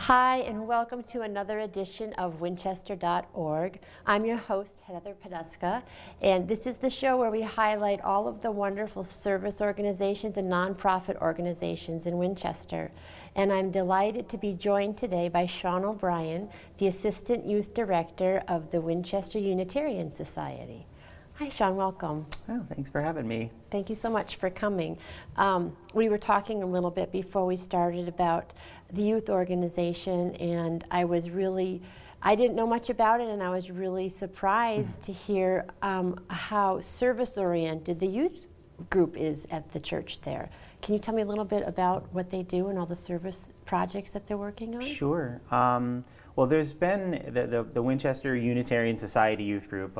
Hi, and welcome to another edition of Winchester.org. I'm your host, Heather Poduska, and this is the show where we highlight all of the wonderful service organizations and nonprofit organizations in Winchester. And I'm delighted to be joined today by Sean O'Brien, the Assistant Youth Director of the Winchester Unitarian Society. Hi, Sean, welcome. Oh, thanks for having me. Thank you so much for coming. We were talking a little bit before we started about the youth organization, and I didn't know much about it, and I was really surprised to hear how service-oriented the youth group is at the church there. Can you tell me a little bit about what they do and all the service projects that they're working on? Sure. Well, there's been the Winchester Unitarian Society Youth Group,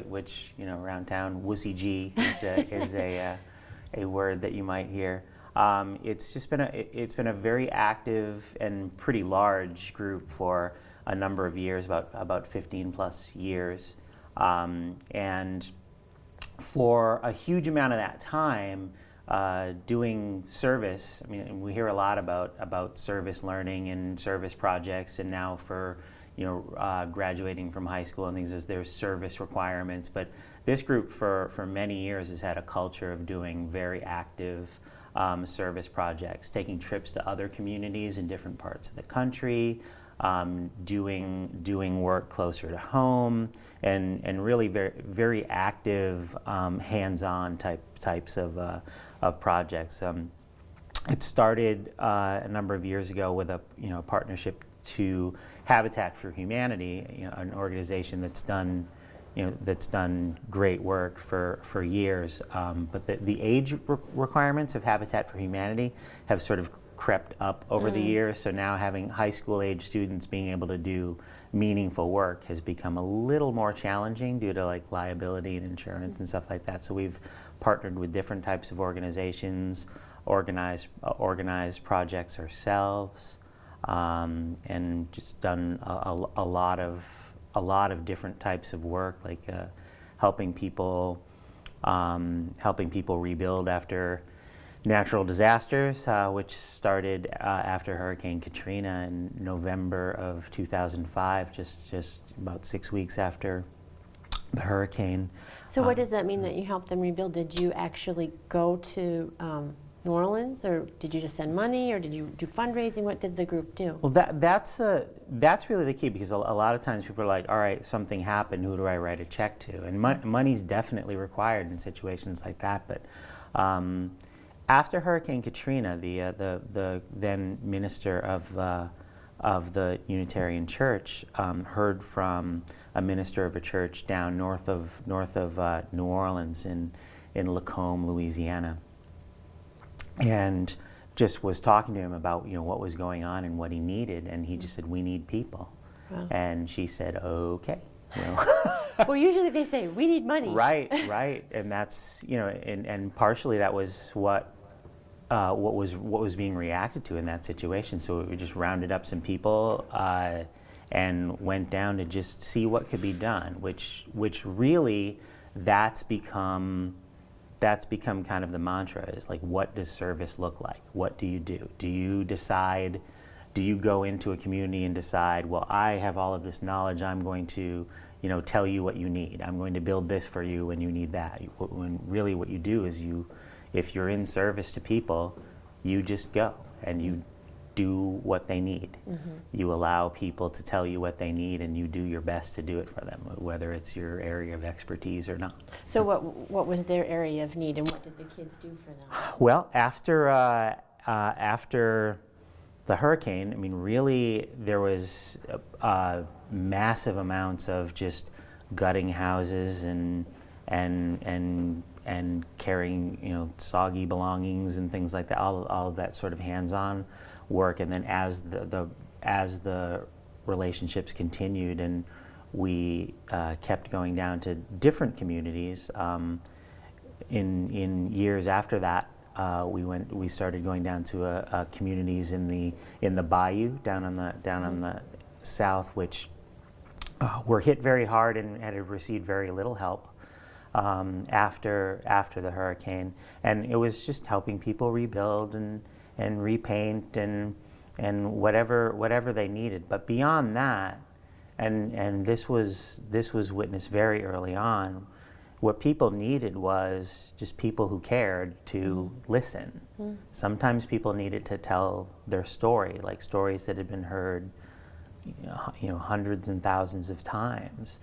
which, around town, Wussy G is a word that you might hear. It's been a very active and pretty large group for a number of years, about 15 plus years, and for a huge amount of that time, doing service. I mean, we hear a lot about service learning and service projects, and now for graduating from high school and things, there's service requirements. But this group for many years has had a culture of doing very active service projects, taking trips to other communities in different parts of the country, doing work closer to home, and really very, very active, hands-on types of projects. It started a number of years ago with a partnership to Habitat for Humanity, an organization that's done great work for years. But the age requirements of Habitat for Humanity have sort of crept up over the years. So now having high school age students being able to do meaningful work has become a little more challenging due to liability and insurance and stuff like that. So we've partnered with different types of organizations, organized projects ourselves, and just done a lot of different types of work, like helping people rebuild after natural disasters, which started after Hurricane Katrina in November of 2005, just about 6 weeks after the hurricane. So what does that mean that you helped them rebuild? Did you actually go to New Orleans, or did you just send money, or did you do fundraising? What did the group do? Well, that's really the key, because a lot of times people are like, all right, something happened, who do I write a check to? And money's definitely required in situations like that. But after Hurricane Katrina, the then minister of the Unitarian Church heard from a minister of a church down north of New Orleans in Lacombe, Louisiana, and just was talking to him about what was going on and what he needed, and he just said, "We need people." Wow. And she said, "Okay." Well, usually they say, "We need money." Right, and that's and partially that was what was being reacted to in that situation. So we just rounded up some people and went down to just see what could be done, which really that's become kind of the mantra, is like, what does service look like? What do you do? Do you go into a community and decide, well, I have all of this knowledge, I'm going to tell you what you need, I'm going to build this for you when you need that? When really what you do is if you're in service to people, you just go and you do what they need. Mm-hmm. You allow people to tell you what they need, and you do your best to do it for them, whether it's your area of expertise or not. So what was their area of need, and what did the kids do for them? Well, after the hurricane, I mean, really there was massive amounts of just gutting houses and carrying soggy belongings and things like that, all of that sort of hands-on work. And then as the relationships continued and we kept going down to different communities, in years after that, we started going down to communities in the bayou down on the south, which were hit very hard and had received very little help after the hurricane. And it was just helping people rebuild and repaint and and whatever they needed. But beyond that, and this was witnessed very early on, what people needed was just people who cared to listen. Sometimes people needed to tell their story, like stories that had been heard hundreds and thousands of times,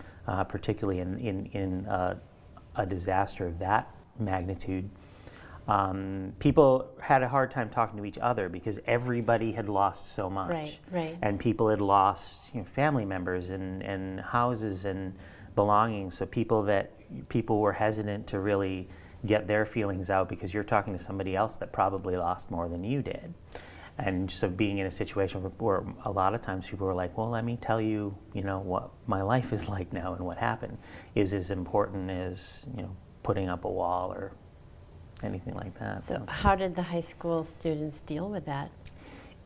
particularly in a disaster of that magnitude. People had a hard time talking to each other because everybody had lost so much. Right, right. And people had lost family members and houses and belongings. So people were hesitant to really get their feelings out because you're talking to somebody else that probably lost more than you did. And so being in a situation where a lot of times people were like, well, let me tell you, what my life is like now and what happened is as important as, putting up a wall or anything like that. So how did the high school students deal with that?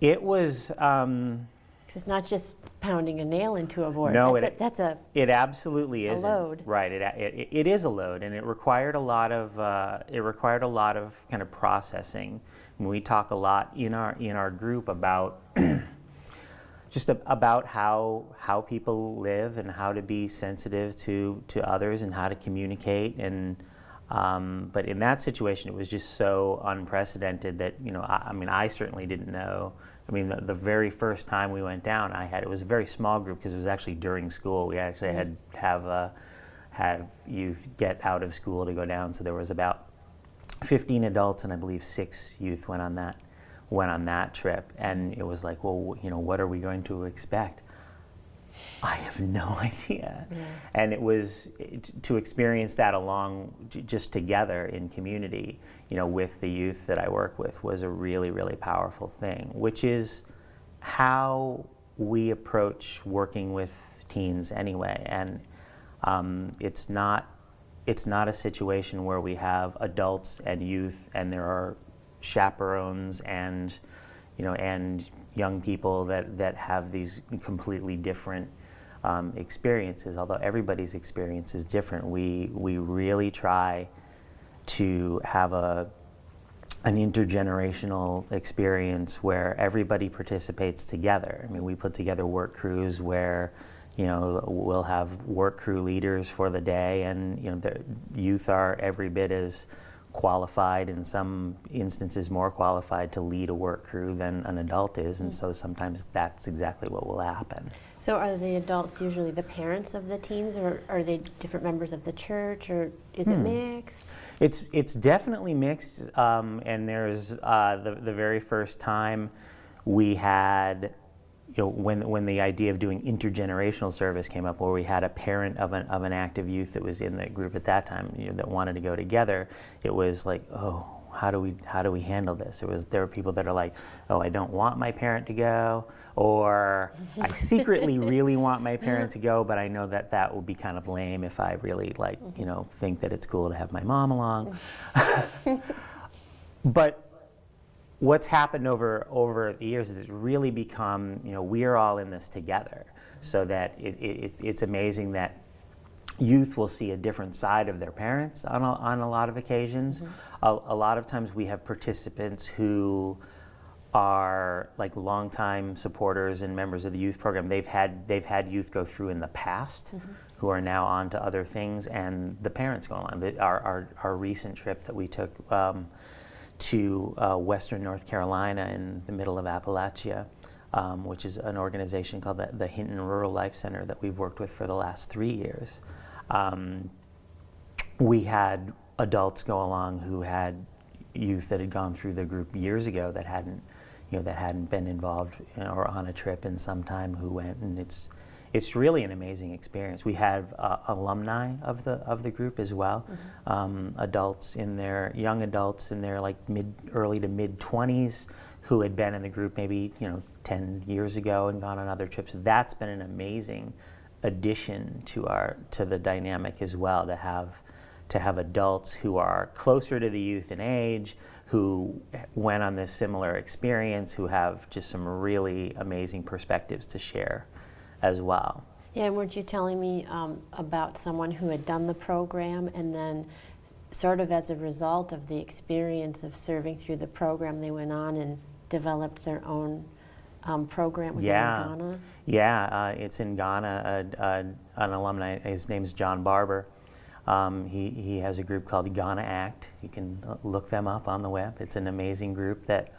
It was... 'Cause it's not just pounding a nail into a board. No, it absolutely isn't. load. Right, it is a load, and it required a lot of kind of processing. And we talk a lot in our group about just about how people live and how to be sensitive to others and how to communicate. And but in that situation, it was just so unprecedented that I certainly didn't know. I mean, the very first time we went down, it was a very small group because it was actually during school. We actually had have youth get out of school to go down. So there was about 15 adults and I believe 6 youth went on that trip. And it was like, well, what are we going to expect? I have no idea. Yeah. And it was to experience that along just together in community, with the youth that I work with was a really, really powerful thing, which is how we approach working with teens anyway. And it's not a situation where we have adults and youth and there are chaperones and young people that have these completely different experiences. Although everybody's experience is different, we really try to have an intergenerational experience where everybody participates together. I mean, we put together work crews where we'll have work crew leaders for the day, and the youth are every bit as qualified, in some instances more qualified to lead a work crew than an adult is, and so sometimes that's exactly what will happen. So are the adults usually the parents of the teens, or are they different members of the church, or is it mixed? It's definitely mixed, and there's the very first time we had, when the idea of doing intergenerational service came up, where we had a parent of an active youth that was in the group at that time, that wanted to go together, it was like, oh, how do we handle this? There were people that are like, oh, I don't want my parent to go, or I secretly really want my parent to go, but I know that would be kind of lame if I really think that it's cool to have my mom along. But what's happened over the years is it's really become, we are all in this together, so that it's amazing that youth will see a different side of their parents on a lot of occasions. A lot of times we have participants who are like longtime supporters and members of the youth program. They've had youth go through in the past who are now on to other things, and the parents go along. Our recent trip that we took to Western North Carolina in the middle of Appalachia, which is an organization called the Hinton Rural Life Center that we've worked with for the last 3 years. We had adults go along who had youth that had gone through the group years ago that hadn't been involved or on a trip in some time, who went, and it's really an amazing experience. We have alumni of the group as well, young adults in their like early to mid 20s who had been in the group maybe 10 years ago and gone on other trips. That's been an amazing addition to the dynamic as well, to have adults who are closer to the youth in age, who went on this similar experience, who have just some really amazing perspectives to share as well. Yeah, and weren't you telling me about someone who had done the program, and then sort of as a result of the experience of serving through the program, they went on and developed their own program. Was Yeah. it in Ghana? Yeah, it's in Ghana. An alumni, his name's John Barber. He has a group called Ghana Act. You can look them up on the web. It's an amazing group that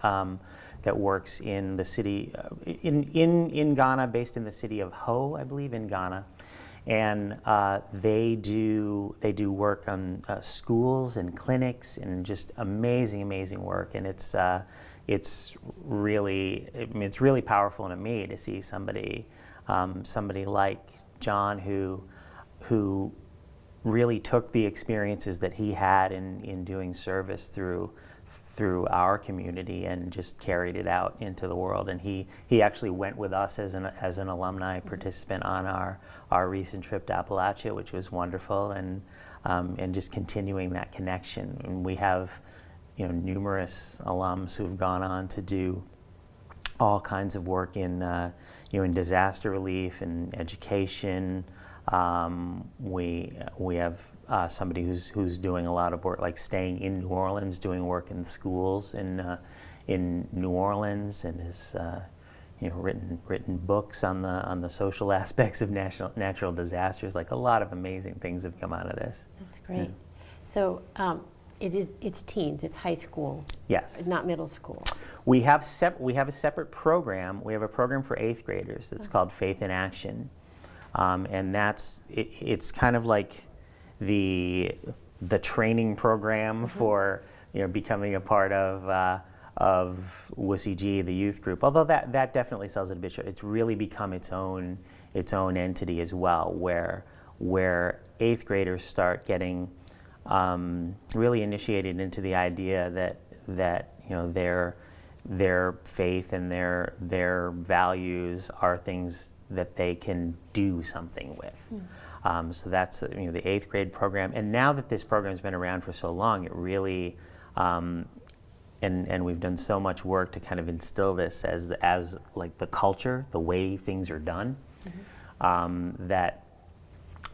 that works in the city in Ghana, based in the city of Ho, I believe, in Ghana, and they do work on schools and clinics and just amazing work. And it's really, I mean, it's really powerful to me to see somebody like John who really took the experiences that he had in doing service through our community and just carried it out into the world. And he actually went with us as an alumni participant on our recent trip to Appalachia, which was wonderful, and just continuing that connection. And we have, you know, numerous alums who've gone on to do all kinds of work in in disaster relief and education. We have somebody who's doing a lot of work, like staying in New Orleans, doing work in schools in New Orleans, and has written books on the social aspects of natural disasters. Like, a lot of amazing things have come out of this. That's great. Yeah. So it's teens, it's high school. Yes. Not middle school. We have a separate program. We have a program for 8th graders that's called Faith in Action. And it's kind of like the training program for becoming a part of WCG, the youth group. Although that definitely sells it a bit short. It's really become its own entity as well, where 8th graders start getting really initiated into the idea that their faith and their values are things that they can do something with. So that's the 8th grade program. And now that this program's been around for so long, it really, and we've done so much work to kind of instill this as like the culture, the way things are done, that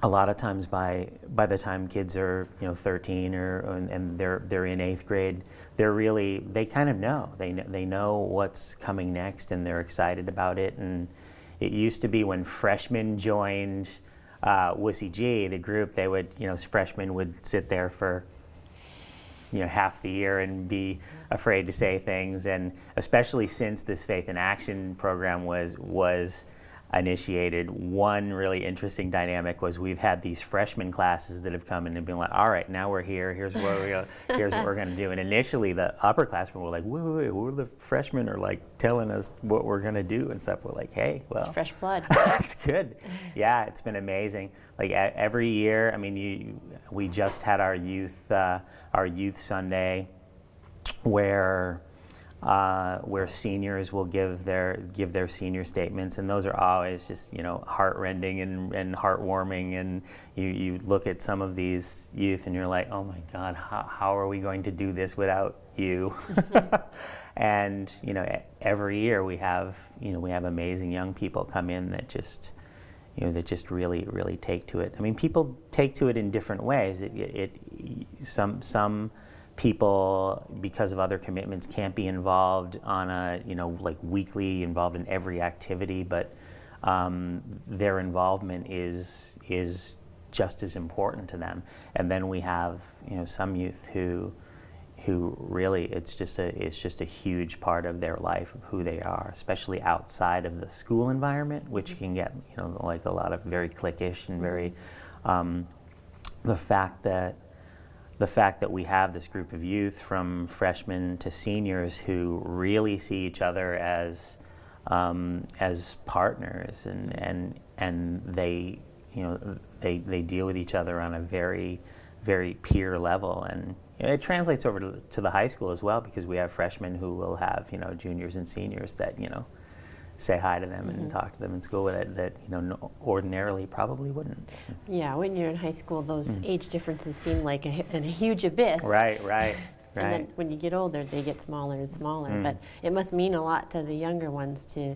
a lot of times by the time kids are 13 and they're in 8th grade, they kind of know. They know what's coming next, and they're excited about it. And it used to be when freshmen joined WCG, the group, they would, freshmen would sit there for half the year and be afraid to say things. And especially since this Faith in Action program was initiated, one really interesting dynamic was we've had these freshman classes that have come in and been like, all right, now we're here, here's what we're going to do. And initially the upperclassmen were like, wait, we're the freshmen are like telling us what we're going to do and stuff. We're like, hey, well, it's fresh blood. That's good. Yeah, it's been amazing. Like every year, I mean, we just had our youth Sunday where seniors will give their senior statements, and those are always just heartrending and heartwarming. And you look at some of these youth and you're like, oh my God, how are we going to do this without you? And every year we have amazing young people come in that just really take to it. I mean, people take to it in different ways. Some people, because of other commitments, can't be involved on a like weekly, involved in every activity, but their involvement is just as important to them. And then we have some youth who really it's just a huge part of their life, of who they are, especially outside of the school environment, which can get like a lot of very cliquish and very the fact that we have this group of youth from freshmen to seniors who really see each other as partners, and they deal with each other on a very, very peer level. And it translates over to the high school as well, because we have freshmen who will have juniors and seniors that say hi to them and talk to them in school that ordinarily probably wouldn't. Yeah, when you're in high school, those age differences seem like a huge abyss. Right. And then when you get older, they get smaller and smaller. But it must mean a lot to the younger ones to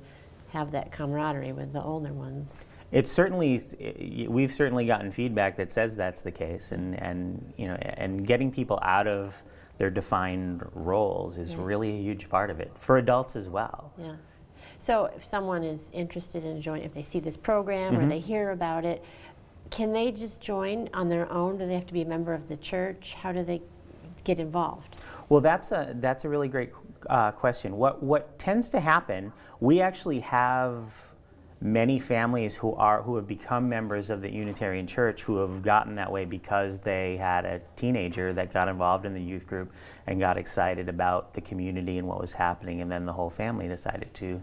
have that camaraderie with the older ones. We've certainly gotten feedback that says that's the case, and getting people out of their defined roles is really a huge part of it for adults as well. Yeah. So if someone is interested in joining, if they see this program or they hear about it, can they just join on their own? Do they have to be a member of the church? How do they get involved? Well, that's a really great question. What tends to happen, we actually have many families who have become members of the Unitarian Church who have gotten that way because they had a teenager that got involved in the youth group and got excited about the community and what was happening, and then the whole family decided to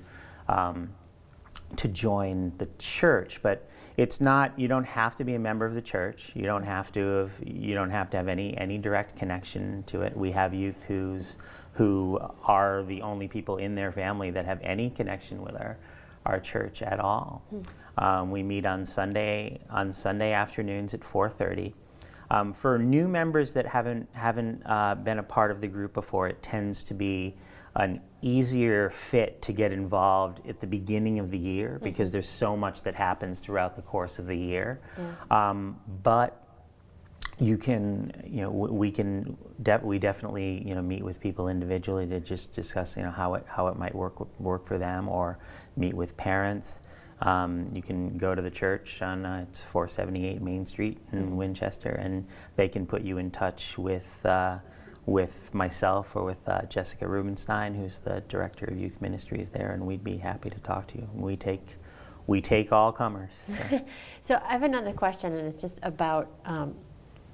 join the church. But it's not, you don't have to be a member of the church. You don't have to have any direct connection to it. We have youth who are the only people in their family that have any connection with our church at all. We meet on Sunday afternoons at 4:30. For new members that haven't been a part of the group before, it tends to be an easier fit to get involved at the beginning of the year because there's so much that happens throughout the course of the year. But you can, we definitely, meet with people individually to just discuss, how it might work for them, or meet with parents. You can go to the church on it's 478 Main Street in Winchester, and they can put you in touch with myself or with Jessica Rubenstein, who's the director of youth ministries there, and we'd be happy to talk to you. We take all comers. So, So I have another question, and it's just about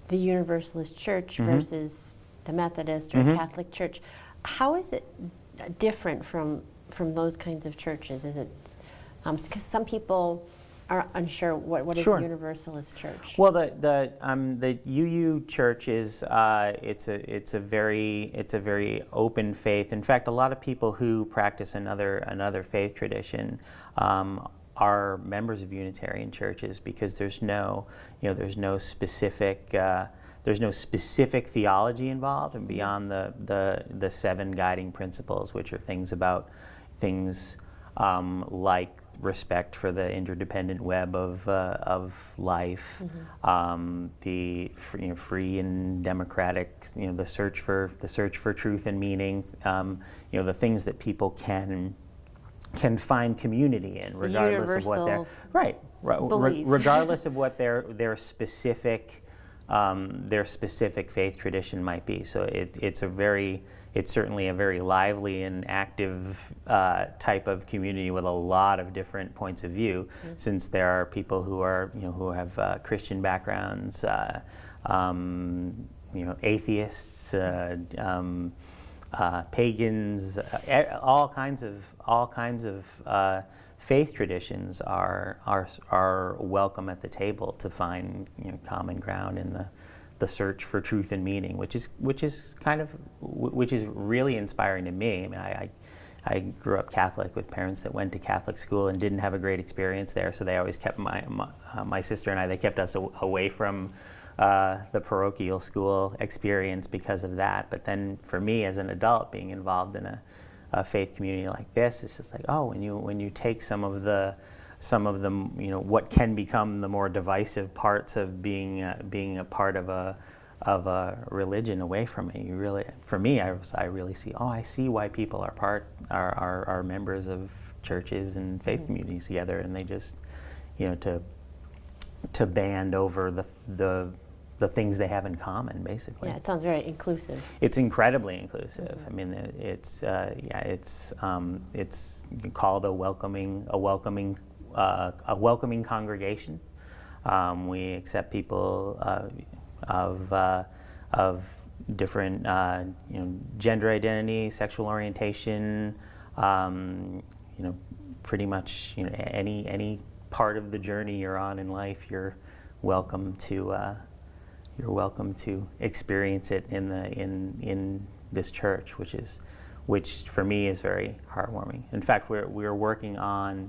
the Universalist Church versus the Methodist or Catholic Church. How is it different from those kinds of churches? Is it because some people are unsure what is the Universalist Church? Well, the UU Church is it's a very open faith. In fact, a lot of people who practice another faith tradition are members of Unitarian churches because there's no specific theology involved, and beyond the 7 guiding principles, which are things like respect for the interdependent web of life, the free and democratic, the search for truth and meaning, the things that people can find community in, regardless of what their regardless of what their specific faith tradition might be. So it's certainly a very lively and active type of community with a lot of different points of view, since there are people who have Christian backgrounds, atheists, pagans, all kinds of faith traditions are welcome at the table to find common ground in the search for truth and meaning, which is really inspiring to me. I mean, I grew up Catholic with parents that went to Catholic school and didn't have a great experience there, so they always kept my sister and I. They kept us away from the parochial school experience because of that. But then for me as an adult, being involved in a faith community like this, it's just like, oh, when you take some of the what can become the more divisive parts of being a part of a religion away from it, you really, for me, I really see, I see why people are members of churches and faith communities together, and they just to band over the things they have in common, basically. Yeah, it sounds very inclusive. It's incredibly inclusive. I mean, it's called a welcoming congregation. We accept people of different gender identity, sexual orientation, pretty much any part of the journey you're on in life, you're welcome to experience it in this church, which for me is very heartwarming. In fact, we're working on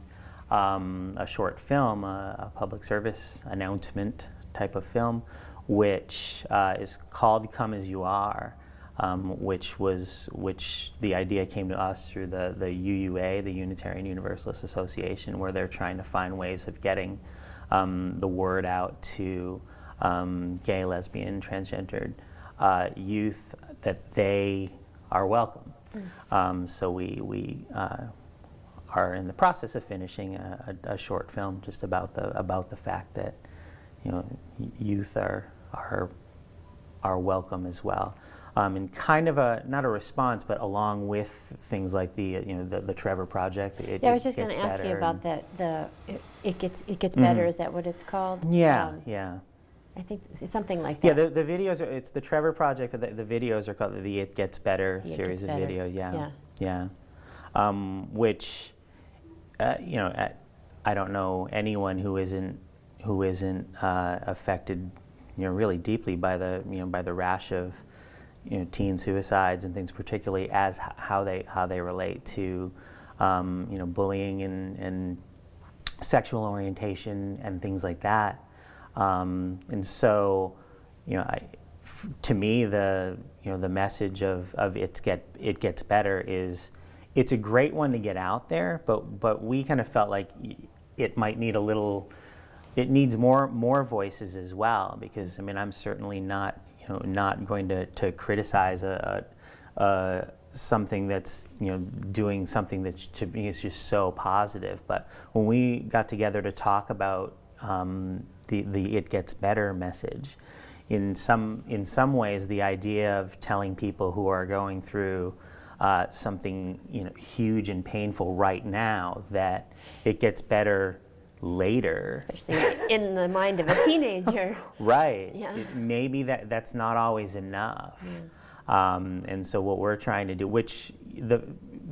a short film, a public service announcement type of film, which is called "Come as You Are," which the idea came to us through the UUA, the Unitarian Universalist Association, where they're trying to find ways of getting the word out to gay, lesbian, transgendered youth that they are welcome. So we are in the process of finishing a short film just about the fact that, you know, youth are welcome as well. And kind of not a response, but along with things like the Trevor Project. I was just going to ask you about that. It gets better. Is that what it's called? Yeah, yeah. I think it's something like that. Yeah, the videos are. It's the Trevor Project, but the videos are called the It Gets Better series of video. Yeah. Which, you know, I don't know anyone who isn't affected, you know, really deeply by the rash of, you know, teen suicides and things, particularly as how they relate to, you know, bullying and sexual orientation and things like that. And so, you know, to me, the message of It Gets Better is, it's a great one to get out there, but we kind of felt like it might need it needs more voices as well, because I mean, I'm certainly not going to criticize something that's, you know, doing something that to me is just so positive. But when we got together to talk about the It Gets Better message, in some ways, the idea of telling people who are going through something, you know, huge and painful right now, that it gets better later, especially in the mind of a teenager. Right. Yeah. Maybe that's not always enough. And so what we're trying to do,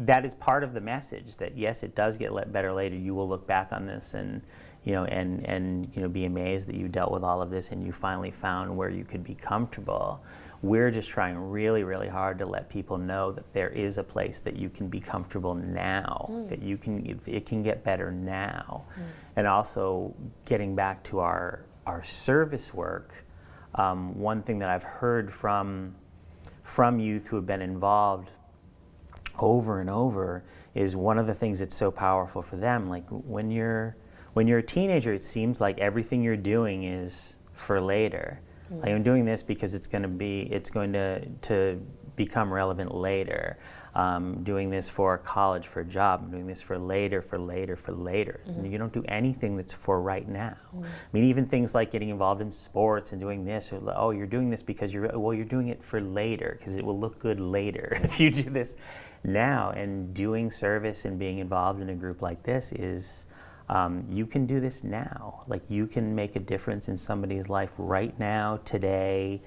that is part of the message, that yes, it does get better later. You will look back on this and be amazed that you dealt with all of this and you finally found where you could be comfortable. We're just trying really, really hard to let people know that there is a place that you can be comfortable now, that it can get better now. And also getting back to our service work, one thing that I've heard from youth who have been involved over and over is, one of the things that's so powerful for them, like when you're a teenager, it seems like everything you're doing is for later. Like, I'm doing this because it's going to become relevant later. Doing this for college, for a job. I'm doing this for later. And you don't do anything that's for right now. I mean, even things like getting involved in sports and doing this, or, oh, you're doing this because you're doing it for later, because it will look good later if you do this now. And doing service and being involved in a group like this is, you can do this now. Like, you can make a difference in somebody's life right now, today,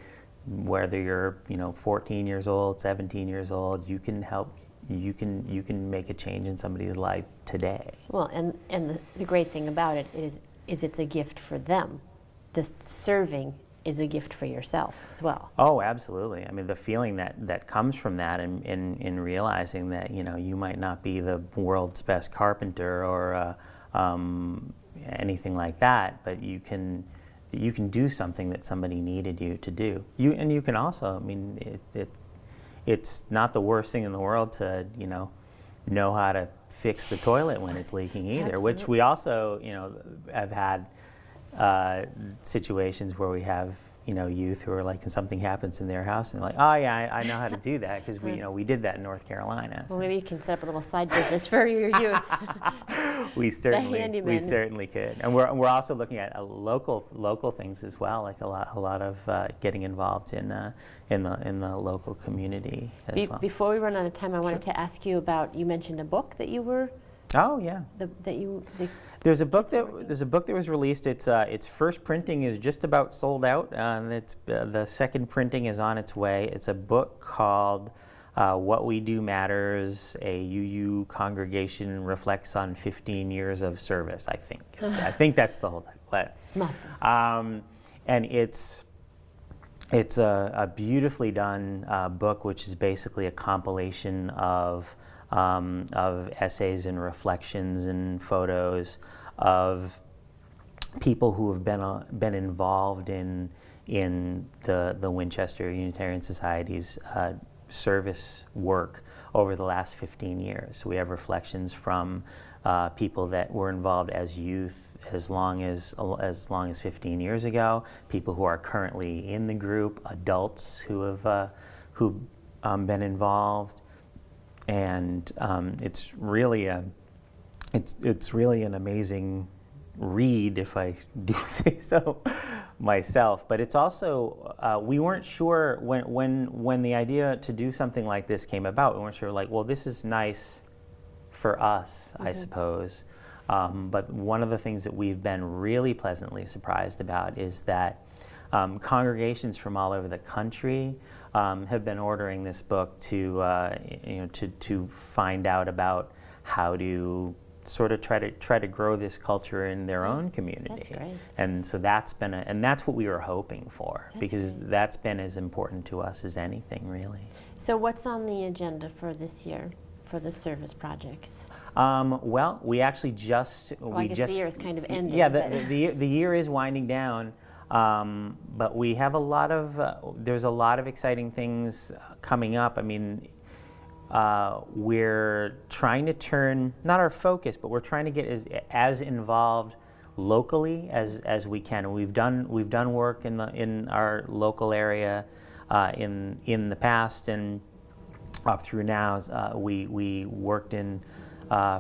whether you're 14 years old, 17 years old. You can help. You can make a change in somebody's life today. Well, and the great thing about it is it's a gift for them. This serving is a gift for yourself as well. Oh, absolutely. I mean, the feeling that comes from that, in realizing that you might not be the world's best carpenter or anything like that, but you can do something that somebody needed you to do. You can also, I mean, it's not the worst thing in the world to know how to fix the toilet when it's leaking either. Absolutely. Which we also have had situations where we have youth who are like, and something happens in their house and they're like, oh yeah, I know how to do that, because we did that in North Carolina. Well, maybe you can set up a little side business for your youth. We certainly could, and we're also looking at local things as well, like a lot of getting involved in the local community as well. Before we run out of time, I wanted to ask you about, you mentioned a book that you were. Oh yeah. There's a book that was released. Its first printing is just about sold out, and the second printing is on its way. It's a book called "What We Do Matters: A UU Congregation Reflects on 15 Years of Service." I think that's the whole title. And it's a beautifully done book, which is basically a compilation of essays and reflections and photos of people who have been involved in the Winchester Unitarian Society's service work over the last 15 years. So we have reflections from people that were involved as youth as long as 15 years ago, people who are currently in the group, adults who have been involved. And it's really it's really an amazing read, if I do say so myself. But it's also we weren't sure when the idea to do something like this came about. We weren't sure, like, well, this is nice for us, I suppose. But one of the things that we've been really pleasantly surprised about is that congregations from all over the country have been ordering this book to to find out about how to sort of try to grow this culture in their own community. That's great. And so that's been and that's what we were hoping for, That's because great. that's been as important to us as anything, really. So what's on the agenda for this year for the service projects? Well, we actually Well, I guess the year is kind of ending. Yeah, but- the year is winding down, but we have there's a lot of exciting things coming up. I mean, we're trying to turn, not our focus, but we're trying to get as involved locally as we can. And we've done work in our local area in the past, and up through now. We worked in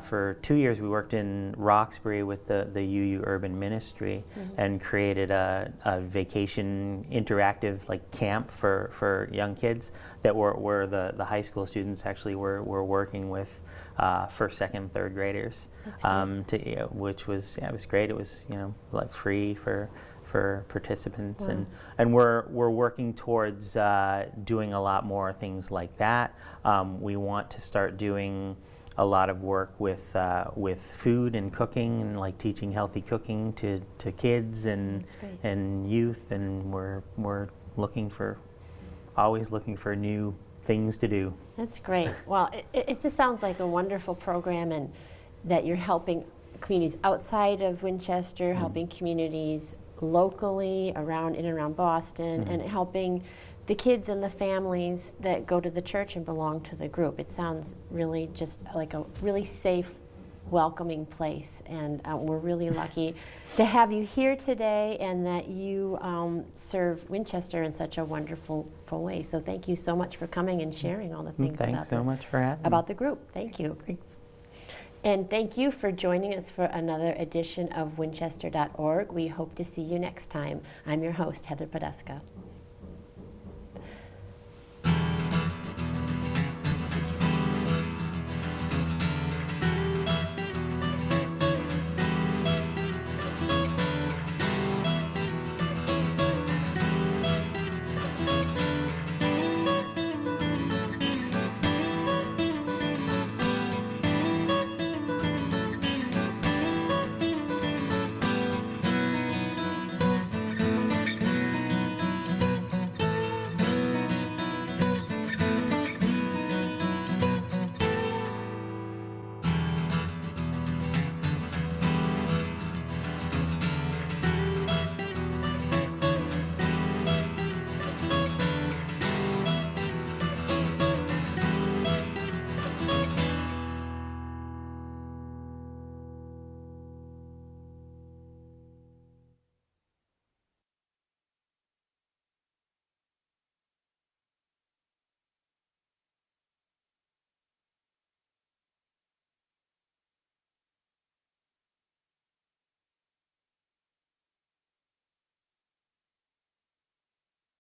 for 2 years. We worked in Roxbury with the UU Urban Ministry and created a vacation interactive like camp for young kids that were the high school students actually were working with first, second, third graders, which was it was great. It was like free for participants. Wow. And we're working towards doing a lot more things like that. We want to start doing a lot of work with food and cooking, and like teaching healthy cooking to kids and youth, and we're always looking for new things to do. That's great. Well, it just sounds like a wonderful program, and that you're helping communities outside of Winchester, helping communities locally in and around Boston, and helping the kids and the families that go to the church and belong to the group. It sounds really just like a really safe, welcoming place, and we're really lucky to have you here today, and that you serve Winchester in such a wonderful way. So thank you so much for coming and sharing all the things Thanks so much for having me. about the group. Thank you. Thanks. And thank you for joining us for another edition of Winchester.org. We hope to see you next time. I'm your host, Heather Podeska.